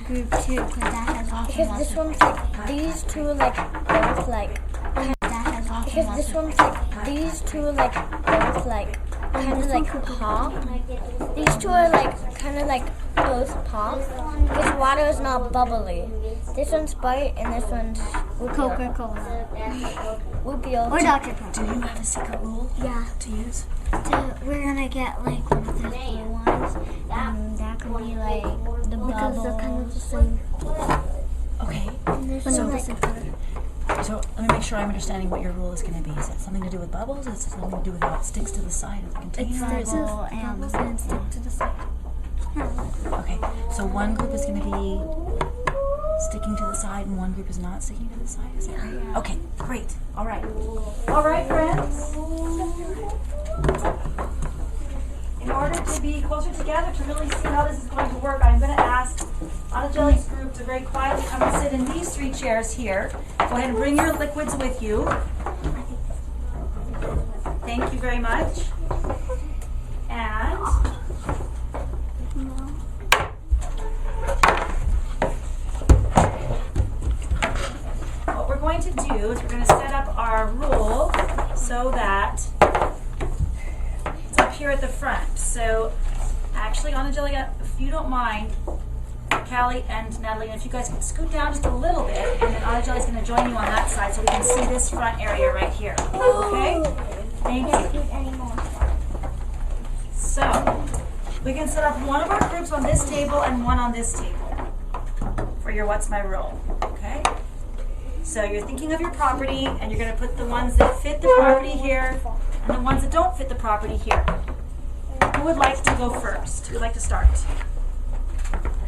group too, because that has lots Because and this lots one's like, these two are like, both like, that has lots and because lots this of one's like, these two are like, both like, kind of like pop. These two are like, kind of like both pop. This water is not bubbly. This one's Sprite and this one's Coca-Cola. Whoopio. Or Dr. Pepper. Do you have a secret rule Yeah. to use? So we're gonna get like one of those blue ones, and that could be like the Because they're kind of bubbles. the same. Okay. So let me make sure I'm understanding what your rule is going to be. Is it something to do with bubbles? Is it something to do with how it sticks to the side of the container? Bubble and stick to the side. Okay. So one group is going to be sticking to the side, and one group is not sticking to the side. Is that right? Okay. Great. All right. All right, friends. In order to be closer together to really see how this is going to work, I'm going to ask Anna Jelly's group to very quietly come and sit in these 3 chairs here. Go ahead and bring your liquids with you. Thank you very much. And what we're going to do is we're going to set up our rule so that it's up here at the front. So actually, Anna Jelly, if you don't mind, Callie and Natalie, if you guys could scoot down just a little bit, and then Anna Jelly's going to join you on that side so we can see this front area right here. Okay? Thank you. So, we can set up one of our groups on this table and one on this table for your What's My Rule. Okay? So, you're thinking of your property, and you're going to put the ones that fit the property here and the ones that don't fit the property here. Who would like to go first? Who would like to start?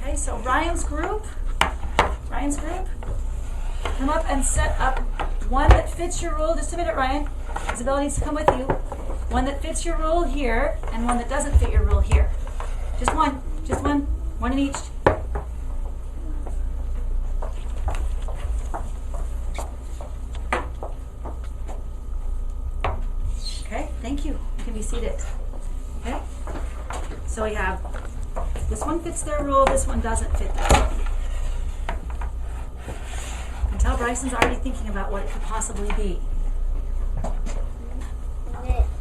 Okay, so Ryan's group, come up and set up one that fits your rule. Just a minute, Ryan. Isabella needs to come with you. One that fits your rule here, and one that doesn't fit your rule here. Just one in each. Okay, thank you. You can be seated. Okay, so we have this one fits their rule, this one doesn't fit their rule. You can tell Bryson's already thinking about what it could possibly be.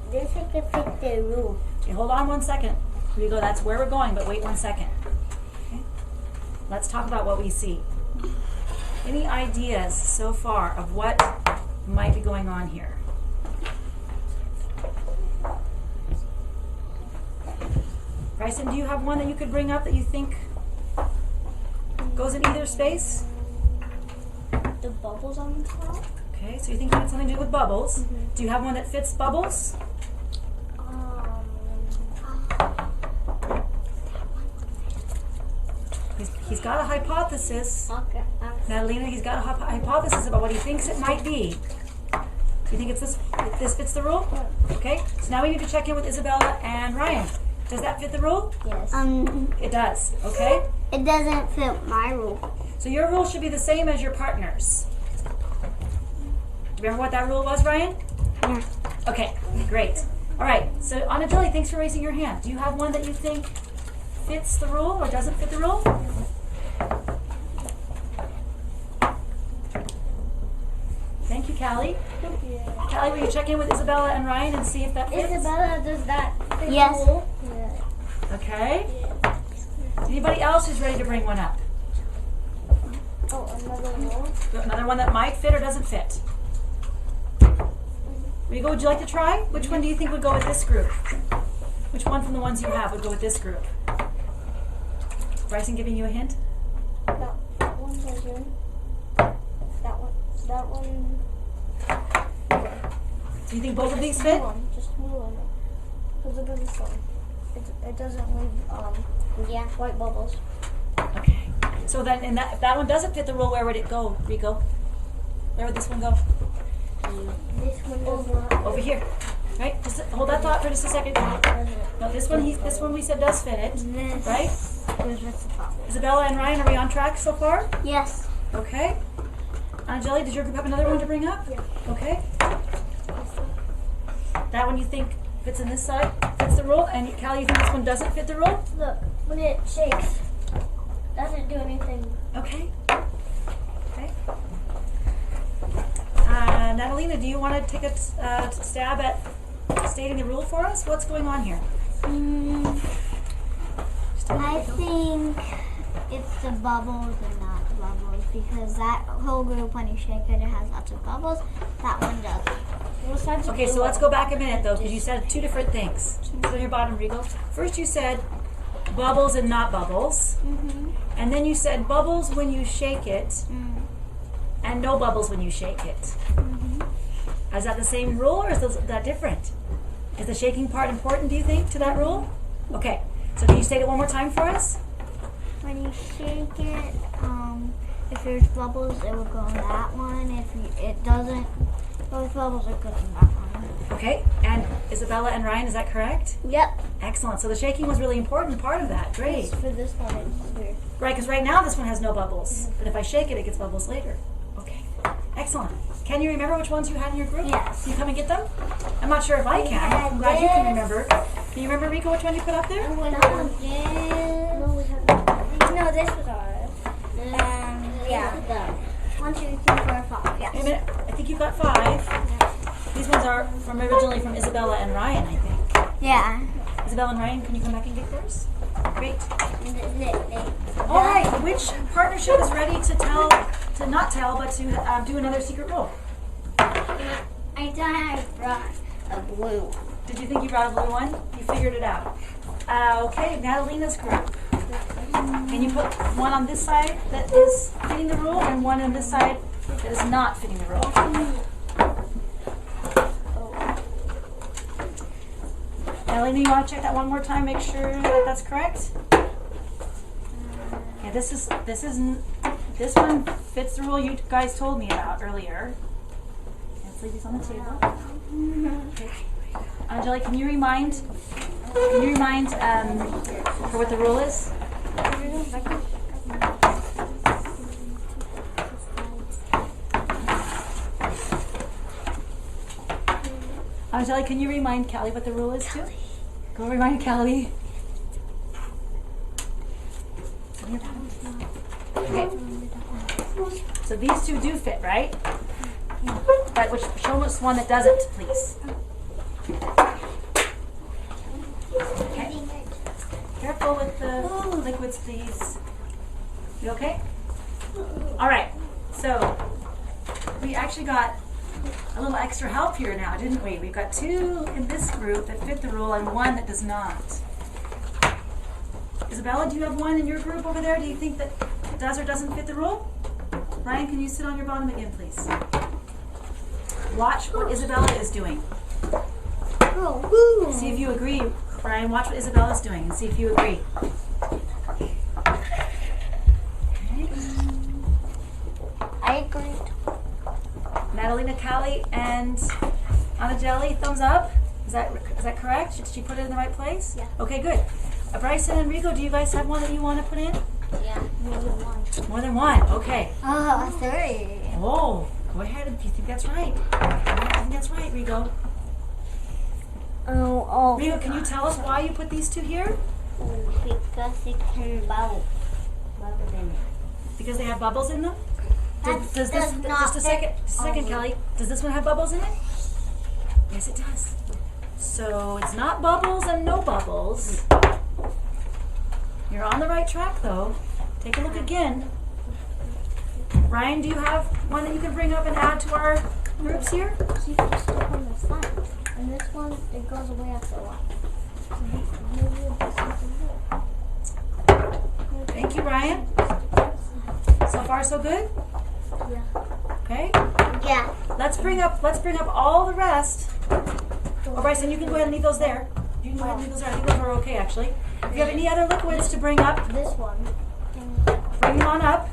This one can fit the rule. Okay, hold on 1 second. Here we go, that's where we're going, but wait 1 second. Okay? Let's talk about what we see. Any ideas so far of what might be going on here? Bryson, do you have one that you could bring up that you think goes in either space? The bubbles on the top. Okay, so you think it's something to do with bubbles. Do you have one that fits bubbles? He's got a hypothesis. Okay. Natalina, he's got a hypothesis about what he thinks it might be. Do you think it's this? This fits the rule? Okay, so now we need to check in with Isabella and Ryan. Does that fit the rule? Yes. It does, okay? It doesn't fit my rule. So your rule should be the same as your partner's. Remember what that rule was, Ryan? Yeah. Okay, great. All right, so Anna Jelly, thanks for raising your hand. Do you have one that you think fits the rule or doesn't fit the rule? Thank you, Callie. Callie, will you check in with Isabella and Ryan and see if that fits? Isabella, does that fit Yes. the rule? Okay. Anybody else who's ready to bring one up? Oh, another rule? Another one that might fit or doesn't fit? Rigo, would you like to try? Which one do you think would go with this group? Which one from the ones you have would go with this group? Bryson giving you a hint? That one doesn't. That one. Do you think both of these fit? Just one. Because look at this one. It doesn't leave white bubbles. Okay. So then, if that one doesn't fit the rule, where would it go, Rico? Where would this one go? This one does not. Over here. Right? Just hold that thought for just a second. No, this one we said does fit it. Right? Isabella and Ryan, are we on track so far? Yes. Okay. Anna Jelly, did your group have another one to bring up? Yeah. Okay. That one you think fits in this side, fits the rule, and Callie, you think this one doesn't fit the rule? Look, when it shakes, doesn't do anything Madalena, do you want to take a stab at stating the rule for us? What's going on here? I think it's the bubbles and not bubbles because that whole group, when you shake it, it has lots of bubbles. That one doesn't. Okay, so let's go back a minute though, because you said two different things. Sit on your bottom, Rigo. First you said bubbles and not bubbles. And then you said bubbles when you shake it and no bubbles when you shake it. Is that the same rule or is that different? Is the shaking part important, do you think, to that rule? Okay, so can you state it one more time for us? When you shake it, if there's bubbles, it will go in that one. If it doesn't, those bubbles are good in that one. Okay, and Isabella and Ryan, is that correct? Yep. Excellent. So the shaking was really important part of that. Great. For this one, it's weird. Right, because right now this one has no bubbles. But if I shake it, it gets bubbles later. Okay. Excellent. Can you remember which ones you had in your group? Yes. Can you come and get them? I'm not sure if I can. I'm glad you can remember. Can you remember, Rico, which one you put up there? No, we haven't. No, this was ours. Yeah. 1, 2, 3, 4, 5. Yes. Wait a minute. I think you got 5. These ones are originally from Isabella and Ryan, I think. Yeah. Isabella and Ryan, can you come back and get yours? Great. All right. Which partnership is ready to not tell, but to do another secret rule? I thought I brought a blue one. Did you think you brought a blue one? You figured it out. Okay, Madalena's group. Can you put one on this side that is fitting the rule and one on this side that is not fitting the rule? Madalena, you want to check that one more time? Make sure that that's correct. Yeah, this one fits the rule you guys told me about earlier. Let's leave these on the table. Okay. Angelique, can you remind her what the rule is? Angelique, can you remind Callie what the rule is too? Go remind Callie. Okay. So these two do fit, right? But show us one that doesn't, please. Okay. Careful with the liquids, please. You okay? All right. So we actually got a little extra help here now, didn't we? We've got 2 in this group that fit the rule and 1 that does not. Isabella, do you have one in your group over there? Do you think that does or doesn't fit the rule? Ryan, can you sit on your bottom again, please? Watch what Isabella is doing. See if you agree. Ryan, watch what Isabella is doing and see if you agree. Okay. I agreed. Madalena, Callie, and Anna Jelly, thumbs up. Is that correct? Did she put it in the right place? Yeah. Okay, good. Bryson and Rico, do you guys have one that you want to put in? Yeah, more than one. More than one. Okay. 3. Oh, go ahead if you think that's right. I think that's right, Rigo. Oh. Rigo, can you tell us why you put these 2 here? Because it can bubble in it. Because they have bubbles in them? That Does does this, not just a second, fit. Kelly. Does this one have bubbles in it? Yes, it does. So it's not bubbles and no bubbles. You're on the right track, though. Take a look again. Ryan, do you have one that you can bring up and add to our groups here? So you can stick on the side. And this one, it goes away after a while. Thank you, Ryan. So far, so good? Yeah. Okay. Yeah. Let's bring up all the rest. Oh, Bryson, you can go ahead and leave those there. You can go ahead and leave those there. I think those are okay, actually. If you have any other liquids to bring up, This one. bring them on up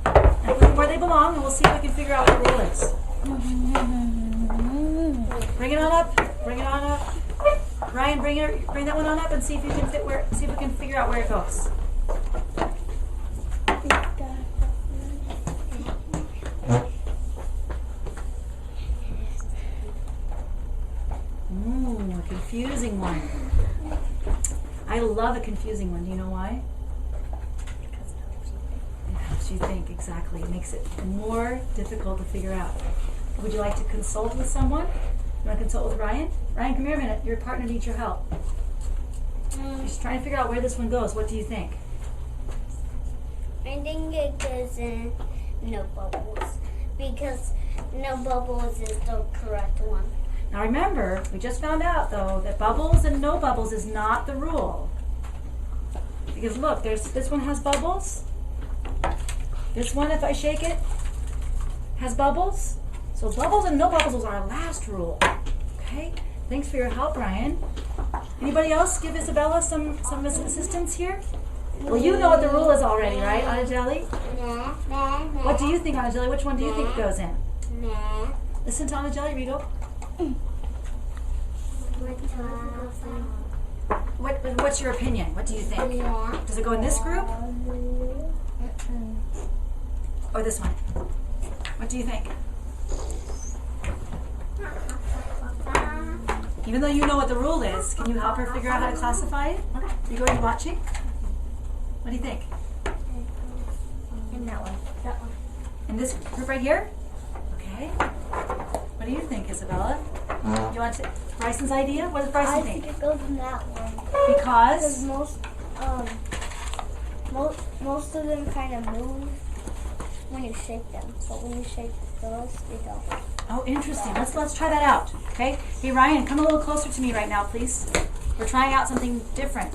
and put them where they belong, and we'll see if we can figure out what the rule is. Bring it on up. Bring it on up. Ryan, bring that one on up and see if you can see if we can figure out where it goes. A confusing one. I love a confusing one. Do you know why? It helps you think, exactly. It makes it more difficult to figure out. Would you like to consult with someone? You want to consult with Ryan? Ryan, come here a minute. Your partner needs your help. He's trying to figure out where this one goes. What do you think? I think it goes in no bubbles because no bubbles is the correct one. Now remember, we just found out though that bubbles and no bubbles is not the rule. Because look, this one has bubbles. This one, if I shake it, has bubbles. So bubbles and no bubbles are our last rule. Okay? Thanks for your help, Ryan. Anybody else give Isabella some assistance here? Well, you know what the rule is already, right, Anajeli? What do you think, Anajeli? Which one do you think it goes in? Listen to Anajeli, Rito. What's your opinion? What do you think? Does it go in this group? Or this one? What do you think? Even though you know what the rule is, can you help her figure out how to classify it? You going to watching? What do you think? In that one. That one. In this group right here? Okay. What do you think, Isabella? You want to Bryson's idea? What does Bryson I think? think it goes in that one. Because most of them kind of move when you shake them, but when you shake those, they don't. Oh, interesting. Let's try that out. Okay. Hey, Ryan, come a little closer to me right now, please. We're trying out something different.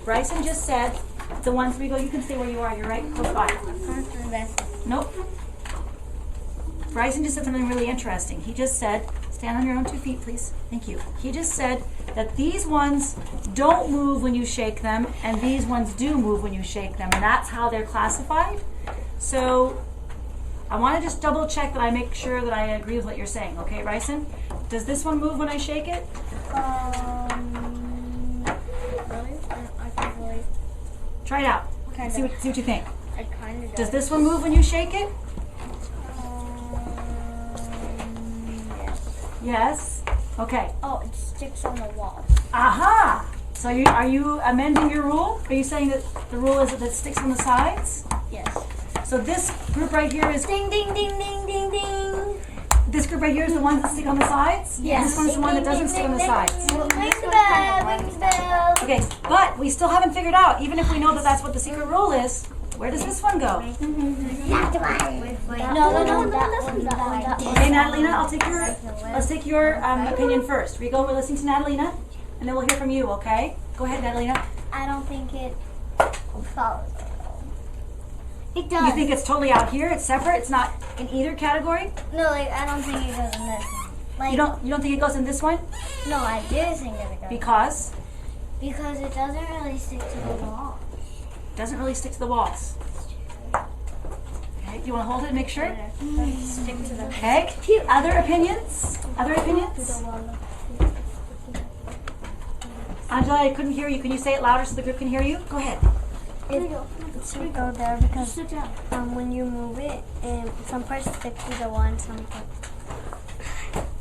Bryson just said the ones we go. You can stay where you are. You're right close by. Nope. Bryson just said something really interesting. He just said, stand on your own 2 feet, please. Thank you. He just said that these ones don't move when you shake them, and these ones do move when you shake them, and that's how they're classified. So I want to just double check that I make sure that I agree with what you're saying. Okay, Bryson? Does this one move when I shake it? Really? I can't really. Try it out. Kind See of. what you think. I kind of. Does this one move when you shake it? Yes. Yes. Okay. Oh, it sticks on the wall. Aha! So are you amending your rule? Are you saying that the rule is that it sticks on the sides? Yes. So this group right here is Ding, ding, ding, ding, ding, ding. this group right here is the ones that stick on the sides? Yes. And this one's the one that doesn't stick on the sides. Ring the bell, ring the bell. Okay, but we still haven't figured out, even if we know that that's what the secret rule is, where does this one go? That one. No, that one. Okay, Natalina, let's take your opinion first. Rigo, we're listening to Natalina, and then we'll hear from you, okay? Go ahead, Natalina. I don't think it follows. It does. You think it's totally out here? It's separate? It's not in either category? No, like I don't think it goes in this one. Like You don't think it goes in this one? no, I do think it goes Because because it doesn't really stick to the wall. it doesn't really stick to the walls. Okay, you want to hold it and make sure? Stick to the Okay. Other opinions? Other opinions? Angela, I couldn't hear you. Can you say it louder so the group can hear you? Go ahead. It should go there because when you move it, some parts stick to the wall and some parts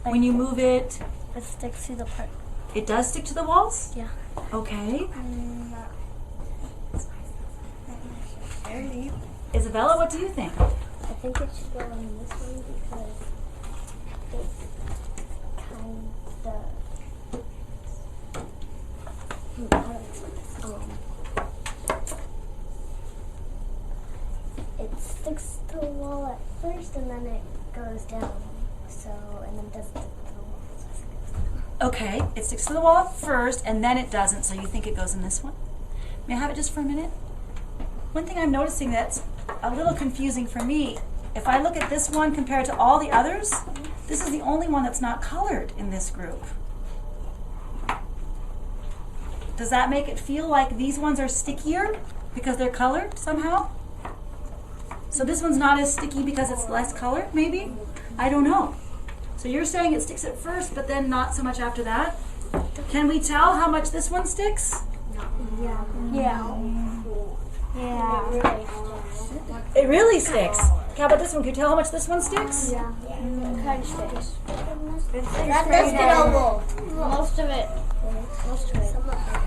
When you move it, it sticks to the part. it does stick to the walls? Yeah. Okay. Isabella, what do you think? I think it should go in this one because it's kind of. It sticks to the wall at first and then it goes down. So, and then does stick to the wall. Okay, it sticks to the wall at first and then it doesn't, so you think it goes in this one? May I have it just for a minute? One thing I'm noticing that's a little confusing for me, if I look at this one compared to all the others, this is the only one that's not colored in this group. Does that make it feel like these ones are stickier because they're colored somehow? So this one's not as sticky because it's less colored, maybe? I don't know. So you're saying it sticks at first, but then not so much after that? Can we tell how much this one sticks? Yeah. It really sticks. How about this one? Can you tell how much this one sticks? Yeah. It kind of sticks. That does Bonobo. Most of it.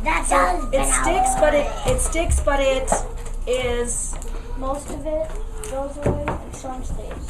That does It sticks, but it is. Most of it goes away and some stays.